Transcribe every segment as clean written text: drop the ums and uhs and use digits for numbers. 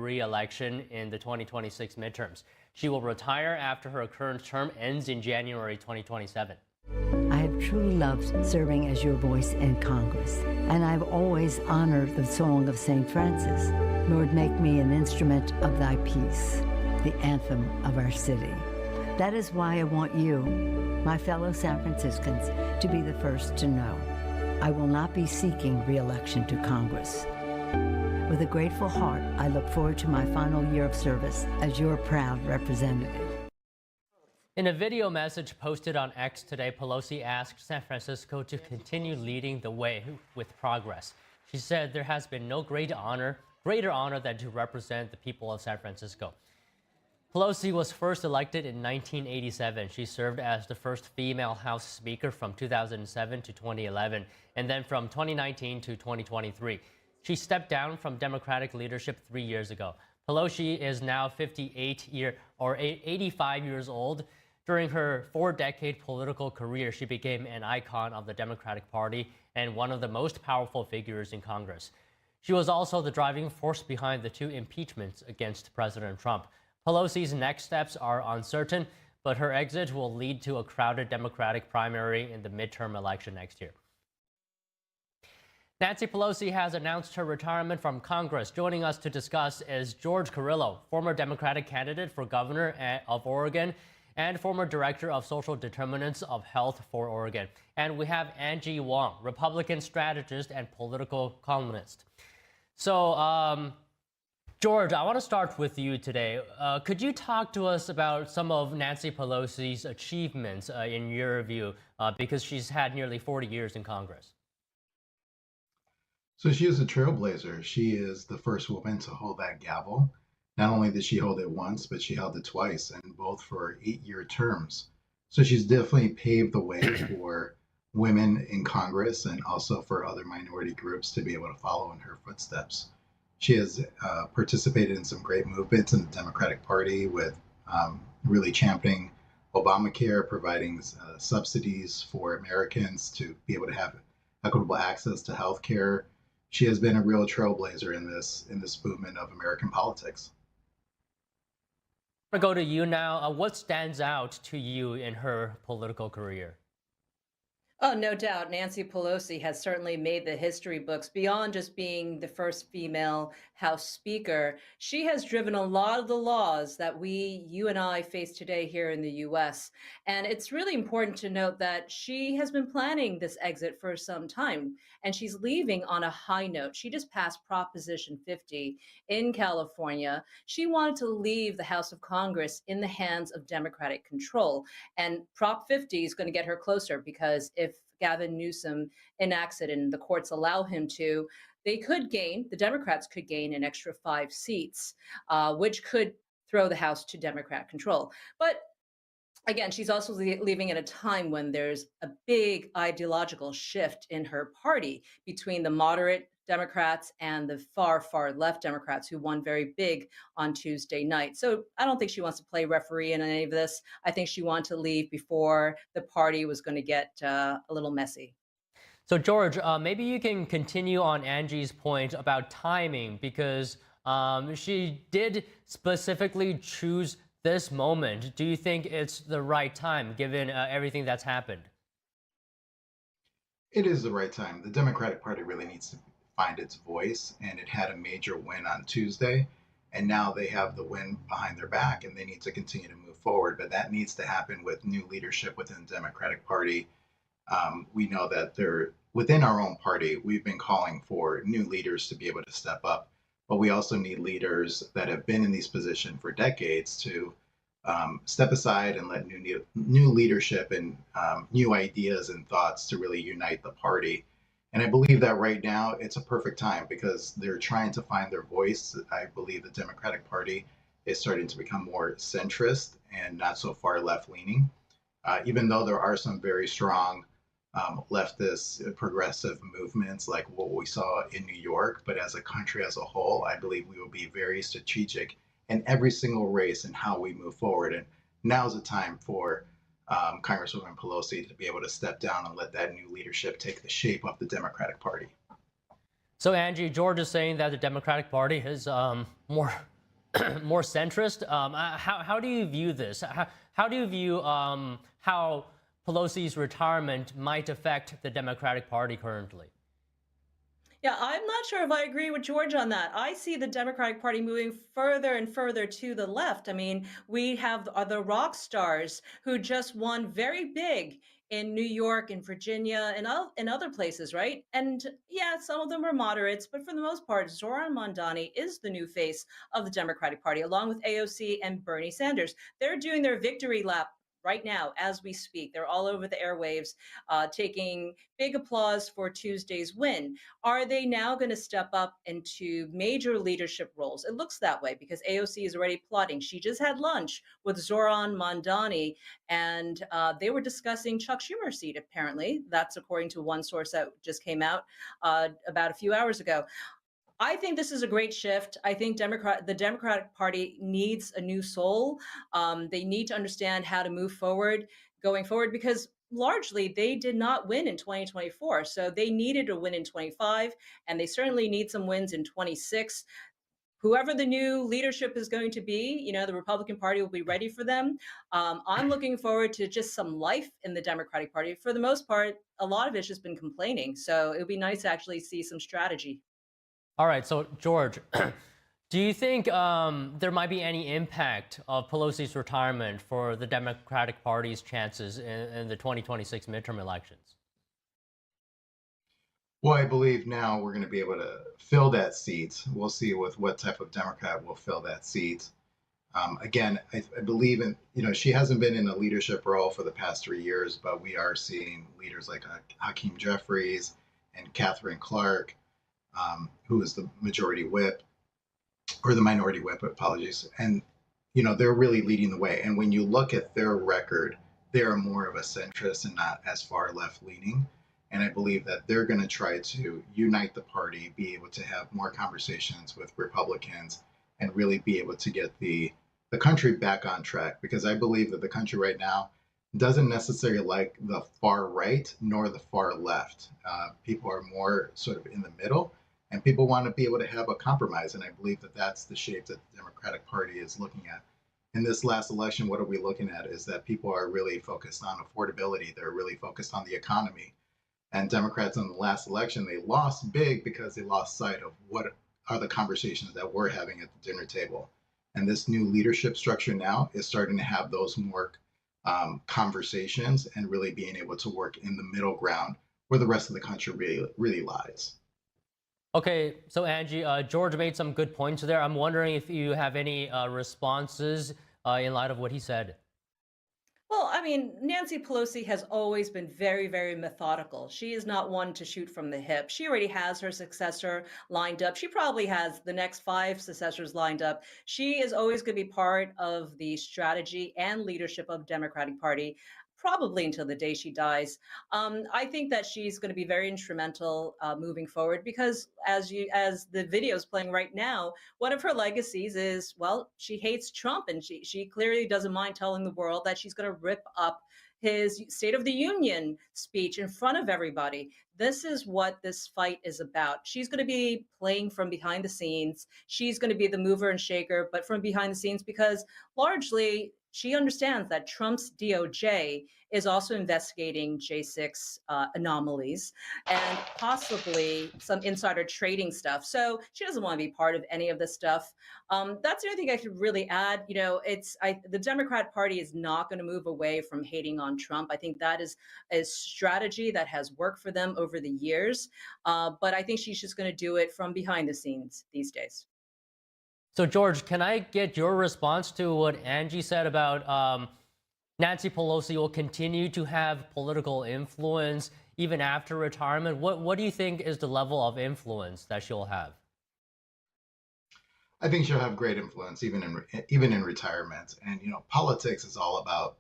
re-election in the 2026 midterms. She will retire after her current term ends in January 2027. I have truly loved serving as your voice in Congress, and I've always honored the song of St. Francis. Lord, make me an instrument of thy peace, the anthem of our city. That is why I want you, my fellow San Franciscans, to be the first to know. I will not be seeking re-election to Congress. With a grateful heart, I look forward to my final year of service as your proud representative. In a video message posted on X today, Pelosi asked San Francisco to continue leading the way with progress. She said there has been no greater honor than to represent the people of San Francisco. Pelosi was first elected in 1987. She served as the first female House Speaker from 2007 to 2011, and then from 2019 to 2023. She stepped down from Democratic leadership 3 years ago. Pelosi is now 85 years old. During her 4-decade political career, she became an icon of the Democratic Party and one of the most powerful figures in Congress. She was also the driving force behind the 2 impeachments against President Trump. Pelosi's next steps are uncertain, but her exit will lead to a crowded Democratic primary in the midterm election next year. Nancy Pelosi has announced her retirement from Congress. Joining us to discuss is George Carrillo, former Democratic candidate for governor of Oregon and former director of social determinants of health for Oregon. And we have Angie Wong, Republican strategist and political columnist. So, George, I want to start with you today. Could you talk to us about some of Nancy Pelosi's achievements in your view, because she's had nearly 40 years in Congress? So she is a trailblazer. She is the first woman to hold that gavel. Not only did she hold it once, but she held it twice, and both for 8-year terms. So she's definitely paved the way for women in Congress and also for other minority groups to be able to follow in her footsteps. She has participated in some great movements in the Democratic Party with really championing Obamacare, providing subsidies for Americans to be able to have equitable access to health care. She has been a real trailblazer in this movement of American politics. I'm going to go to you now. What stands out to you in her political career? Oh, no doubt. Nancy Pelosi has certainly made the history books. Beyond just being the first female House Speaker, she has driven a lot of the laws that you and I face today here in the U.S. And it's really important to note that she has been planning this exit for some time, and she's leaving on a high note. She just passed Proposition 50 in California. She wanted to leave the House of Congress in the hands of Democratic control. And Prop 50 is going to get her closer, because if Gavin Newsom enacts it and the courts allow him to, the Democrats could gain an extra 5 seats, which could throw the House to Democrat control. But again, she's also leaving at a time when there's a big ideological shift in her party between the moderate Democrats and the far, far left Democrats, who won very big on Tuesday night. So I don't think she wants to play referee in any of this. I think she wanted to leave before the party was going to get a little messy. So, George, maybe you can continue on Angie's point about timing, because she did specifically choose this moment. Do you think it's the right time, given everything that's happened? It is the right time. The Democratic Party really needs to find its voice, and it had a major win on Tuesday, and now they have the win behind their back, and they need to continue to move forward. But that needs to happen with new leadership within the Democratic Party. We know that within our own party, we've been calling for new leaders to be able to step up, but we also need leaders that have been in these positions for decades to step aside and let new leadership and new ideas and thoughts to really unite the party. And I believe that right now it's a perfect time, because they're trying to find their voice. I believe the Democratic Party is starting to become more centrist and not so far left-leaning, even though there are some very strong leftist progressive movements like what we saw in New York. But as a country as a whole, I believe we will be very strategic in every single race and how we move forward. And now's the time for Congresswoman Pelosi to be able to step down and let that new leadership take the shape of the Democratic Party. So, Angie, George is saying that the Democratic Party is more more centrist. How do you view this? How do you view how Pelosi's retirement might affect the Democratic Party currently? Yeah, I'm not sure if I agree with George on that. I see the Democratic Party moving further and further to the left. I mean, we have the rock stars who just won very big in New York and Virginia and other places, right? And yeah, some of them are moderates, but for the most part, Zoran Mondani is the new face of the Democratic Party, along with AOC and Bernie Sanders. They're doing their victory lap right now as we speak. They're all over the airwaves, taking big applause for Tuesday's win. Are they now going to step up into major leadership roles? It looks that way because AOC is already plotting. She just had lunch with Zoran Mondani, and they were discussing Chuck Schumer's seat, apparently. That's according to one source that just came out about a few hours ago. I think this is a great shift. I think the Democratic Party needs a new soul. They need to understand how to move forward, going forward, because largely they did not win in 2024. So they needed a win in 25, and they certainly need some wins in 26. Whoever the new leadership is going to be, you know, the Republican Party will be ready for them. I'm looking forward to just some life in the Democratic Party. For the most part, a lot of it's just been complaining. So it would be nice to actually see some strategy. All right, so George, do you think there might be any impact of Pelosi's retirement for the Democratic Party's chances in the 2026 midterm elections? Well, I believe now we're going to be able to fill that seat. We'll see with what type of Democrat will fill that seat. Again, I believe in, she hasn't been in a leadership role for the past 3 years, but we are seeing leaders like Hakeem Jeffries and Catherine Clark, who is the majority whip, or the minority whip, apologies. And, they're really leading the way. And when you look at their record, they're more of a centrist and not as far left leaning. And I believe that they're going to try to unite the party, be able to have more conversations with Republicans, and really be able to get the country back on track. Because I believe that the country right now doesn't necessarily like the far right nor the far left. People are more sort of in the middle, and people want to be able to have a compromise. And I believe that that's the shape that the Democratic Party is looking at. In this last election, what are we looking at is that people are really focused on affordability. They're really focused on the economy. And Democrats in the last election, they lost big because they lost sight of what are the conversations that we're having at the dinner table. And this new leadership structure now is starting to have those more conversations and really being able to work in the middle ground where the rest of the country really lies. Okay, so Angie, George made some good points there. I'm wondering if you have any responses in light of what he said. Well, I mean, Nancy Pelosi has always been very, very methodical. She is not one to shoot from the hip. She already has her successor lined up. She probably has the next 5 successors lined up. She is always going to be part of the strategy and leadership of the Democratic Party, probably until the day she dies. I think that she's going to be very instrumental moving forward because, as the video is playing right now, one of her legacies is, well, she hates Trump, and she clearly doesn't mind telling the world that she's going to rip up his State of the Union speech in front of everybody. This is what this fight is about. She's going to be playing from behind the scenes. She's going to be the mover and shaker, but from behind the scenes, because largely she understands that Trump's DOJ is also investigating J6 anomalies and possibly some insider trading stuff. So she doesn't want to be part of any of this stuff. That's the only thing I could really add. The Democrat Party is not going to move away from hating on Trump. I think that is a strategy that has worked for them over the years. But I think she's just going to do it from behind the scenes these days. So, George, can I get your response to what Angie said about Nancy Pelosi will continue to have political influence even after retirement? What do you think is the level of influence that she'll have? I think she'll have great influence even in retirement. And politics is all about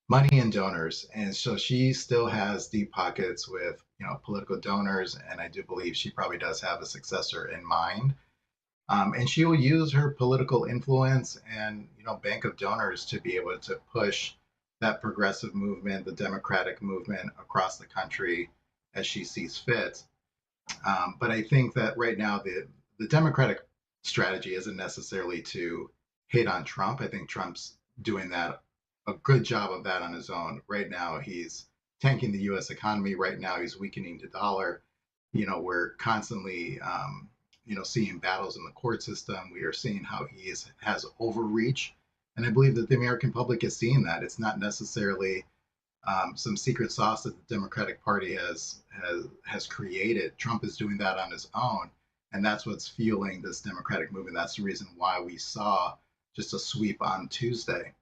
money and donors, and so she still has deep pockets with political donors. And I do believe she probably does have a successor in mind. And she will use her political influence and bank of donors to be able to push that progressive movement, the democratic movement across the country as she sees fit. But I think that right now the democratic strategy isn't necessarily to hate on Trump. I think Trump's doing that a good job of that on his own. Right now, he's tanking the U.S. economy. Right now, he's weakening the dollar. We're constantly, seeing battles in the court system. We are seeing how he has overreach. And I believe that the American public is seeing that. It's not necessarily some secret sauce that the Democratic Party has created. Trump is doing that on his own. And that's what's fueling this Democratic movement. That's the reason why we saw just a sweep on Tuesday.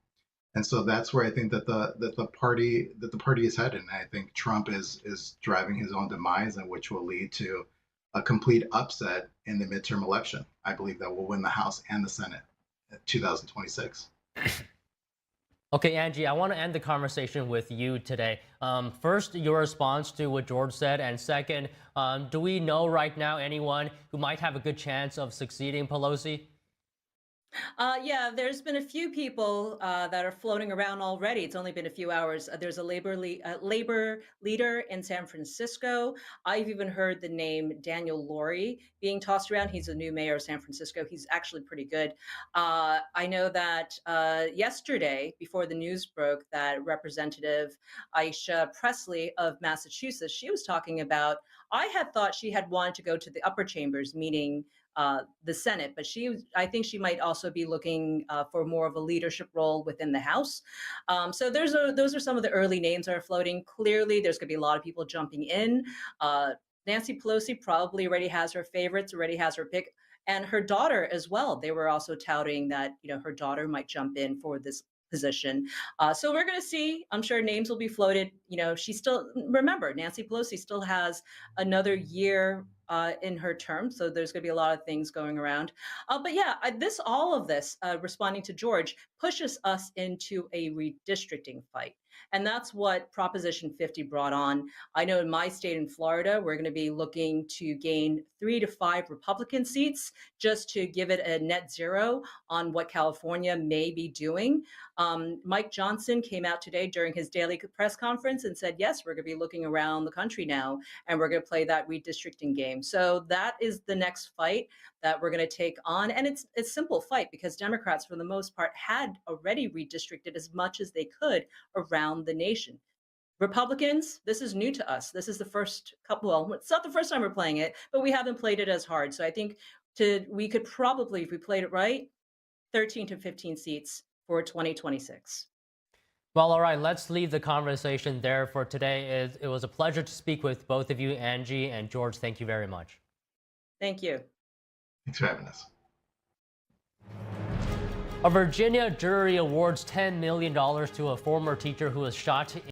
And so that's where I think that the party is headed. And I think Trump is driving his own demise, and which will lead to a complete upset in the midterm election. I believe that we'll win the House and the Senate in 2026. Okay, Angie, I want to end the conversation with you today. First, your response to what George said, and second, do we know right now anyone who might have a good chance of succeeding Pelosi? Yeah, there's been a few people that are floating around already. It's only been a few hours. There's a labor leader in San Francisco. I've even heard the name Daniel Lurie being tossed around. He's a new mayor of San Francisco. He's actually pretty good. I know that yesterday, before the news broke, that Representative Aisha Presley of Massachusetts, she was talking about, I had thought she had wanted to go to the upper chambers, meaning the Senate, but I think she might also be looking for more of a leadership role within the House. So those are some of the early names that are floating. Clearly, there's going to be a lot of people jumping in. Nancy Pelosi probably already has her favorites, already has her pick, and her daughter as well. They were also touting that her daughter might jump in for this position. So we're going to see. I'm sure names will be floated. She still, remember, Nancy Pelosi still has another year in her term, so there's going to be a lot of things going around. But yeah, all of this, responding to George, pushes us into a redistricting fight. And that's what Proposition 50 brought on. I know in my state in Florida, we're going to be looking to gain 3 to 5 Republican seats just to give it a net zero on what California may be doing. Mike Johnson came out today during his daily press conference and said, yes, we're going to be looking around the country now, and we're going to play that redistricting game. So that is the next fight that we're going to take on. And it's a simple fight because Democrats, for the most part, had already redistricted as much as they could around the nation. Republicans, this is new to us. This is the first couple, well, it's not the first time we're playing it, but we haven't played it as hard. So I think we could probably, if we played it right, 13 to 15 seats for 2026. Well, all right, let's leave the conversation there for today. It was a pleasure to speak with both of you, Angie and George. Thank you very much. Thank you. Thanks for having us. A Virginia jury awards $10 million to a former teacher who was shot